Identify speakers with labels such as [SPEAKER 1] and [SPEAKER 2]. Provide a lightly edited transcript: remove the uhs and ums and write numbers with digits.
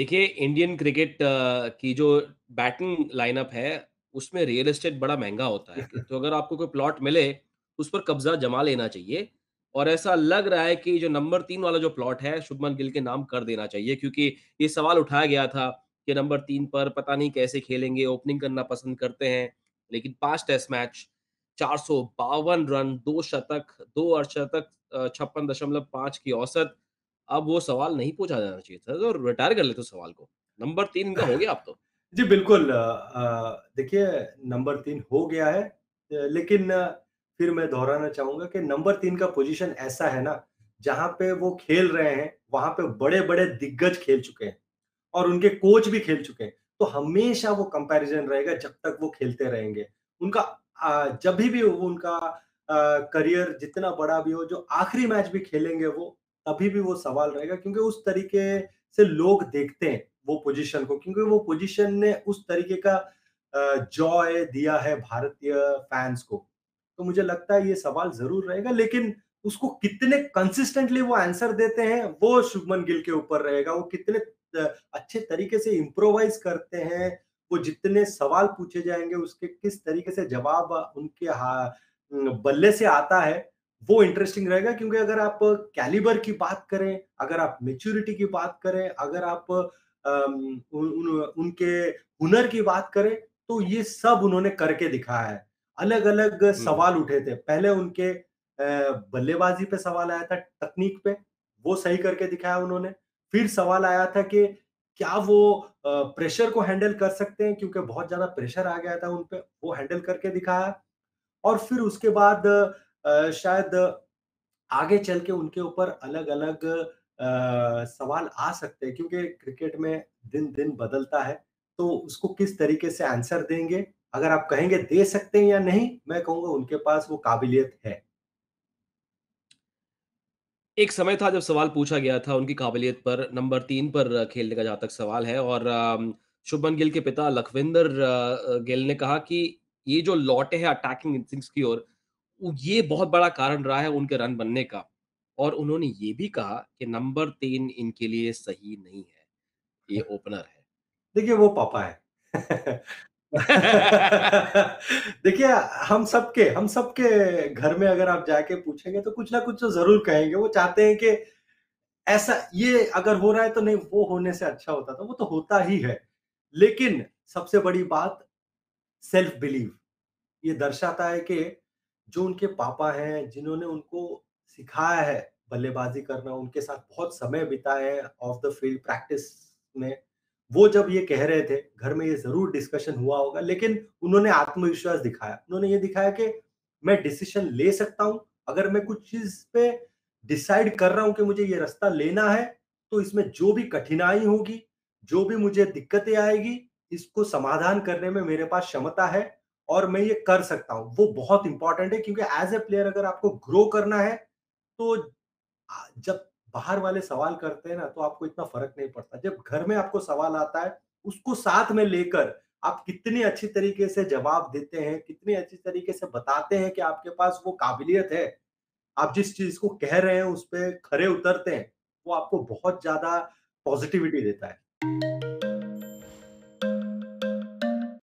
[SPEAKER 1] देखिए, Indian cricket की जो बैटिंग लाइनअप है, उसमें रियल एस्टेट बड़ा महँगा होता है। तो अगर आपको कोई प्लॉट मिले, उस पर कब्ज़ा जमा लेना चाहिए और ऐसा लग रहा है कि जो नंबर 3 वाला जो प्लॉट है, शुभमन गिल के नाम कर देना चाहिए क्योंकि ये सवाल उठाया गया था कि नंबर 3 पर पता नहीं कैसे खेलेंगे, ओपनिंग करना पसंद करते हैं। लेकिन 5 टेस्ट मैच, 452 रन, 2 शतक, 2 अर्धशतक 56.5 की औसत। अब वो सवाल नहीं पूछा जाना चाहिए था तो रिटायर कर लेते उस सवाल को। नंबर 3 इनका हो गया अब तो।
[SPEAKER 2] जी, बिल्कुल देखिए नंबर 3 हो गया है लेकिन फिर मैं दोहराना चाहूँगा कि नंबर 3 का पोज़ीशन ऐसा है ना, जहाँ पे वो खेल रहे हैं, वहाँ पे बड़े-बड़े दिग्गज खेल चुके हैं और उनके कोच भी खेल चुके हैं। तो हमेशा वो कंपैरिज़न रहेगा जब तक वो खेलते रहेंगे। उनका जभी भी वो उनका करियर जितना बड़ा भी हो, जो आखिरी मैच भी खेलेंगे वो, तभी भी वो सवाल रहेगा क्योंकि उस तरीके से लोग देखते हैं वो पोजीशन को क्योंकि वो पोजीशन ने उस तरीके का जॉय दिया है भारतीय फैन्स को। तो मुझे लगता है ये सवाल ज़रूर रहेगा लेकिन उसको कितने कंसिस्टेंटली वो आंसर देते हैं, वो शुभमन गिल के ऊपर रहेगा। वो कितने अच्छे तरीके से इम्प्रोवाइज़ करते हैं, वो जितने सवाल पूछे जाएँगे उसके किस तरीके से जवाब उनके बल्ले से आता है, वो इंटरेस्टिंग रहेगा क्योंकि अगर आप कैलिबर की बात करें, अगर आप मैच्योरिटी की बात करें, अगर आप उनके हुनर की बात करें, तो ये सब उन्होंने करके दिखाया है। अलग-अलग
[SPEAKER 1] हुँ।
[SPEAKER 2] सवाल उठे थे। पहले उनके बल्लेबाज़ी पे सवाल आया था, तकनीक पे, वो सही करके दिखाया उन्होंने। फिर सवाल आया था कि क्या वो प्रेशर को हैंडल कर सकते हैं क्योंकि बहुत ज़्यादा प्रेशर आ गया था उन पे, वो हैंडल करके दिखाया। और फिर उसके बाद शायद आगे चल के उनके ऊपर अलग-अलग सवाल आ सकते हैं क्योंकि क्रिकेट में दिन-दिन बदलता है, तो उसको किस तरीके से आंसर देंगे, अगर आप कहेंगे दे सकते हैं या नहीं, मैं कहूँगा उनके पास वो काबिलियत है।
[SPEAKER 1] एक समय था जब सवाल पूछा गया था उनकी काबिलियत पर, नंबर 3 पर खेलने का जहाँ तक सवाल है और शुभमन गिल के पिता लखविंदर गिल ने कहा कि ये जो लौटे हैं अटैकिंग इंस्टिंक्ट्स की ओर, ये बहुत बड़ा कारण रहा है उनके रन बनने का। और उन्होंने ये भी कहा कि नंबर 3 इनके लिए सही नहीं है, ये ओपनर है।
[SPEAKER 2] देखिए वो पापा हैं। देखिए हम सबके घर में अगर आप जाके पूछेंगे तो कुछ ना कुछ तो ज़रूर कहेंगे। वो चाहते हैं कि ऐसा ये अगर हो रहा है तो नहीं वो होने से अच्छा होता था, वो तो होता ही है। लेकिन सबसे बड़ी बात सेल्फ बिलीव ये दर्शाता है कि जो उनके पापा हैं, जिन्होंने उनको सिखाया है बल्लेबाज़ी करना, उनके साथ बहुत समय बिताए हैं ऑफ द फील्ड प्रैक्टिस में, वो जब ये कह रहे थे, घर में ये ज़रूर डिस्कशन हुआ होगा, लेकिन उन्होंने आत्मविश्वास दिखाया। उन्होंने ये दिखाया कि मैं डिसीज़न ले सकता हूँ, अगर मैं कुछ चीज़ पे डिसाइड कर रहा हूँ कि मुझे ये रास्ता लेना है, तो इसमें जो भी कठिनाई होगी, जो भी मुझे दिक्कतें आएगी, इसको समाधान करने में मेरे पास क्षमता है और मैं ये कर सकता हूँ। वो बहुत इम्पोर्टेंट है क्योंकि एज़ अ प्लेयर अगर आपको ग्रो करना है, तो जब बाहर वाले सवाल करते हैं ना, तो आपको इतना फ़र्क नहीं पड़ता। जब घर में आपको सवाल आता है, उसको साथ में लेकर आप कितनी अच्छी तरीके से जवाब देते हैं, कितनी अच्छी तरीके से बताते हैं कि आपके पास वो काबिलियत है। आप जिस चीज़ को कह रहे हैं, उस पे खरे उतरते हैं, वो आपको बहुत ज़्यादा पॉज़िटिविटी देता है।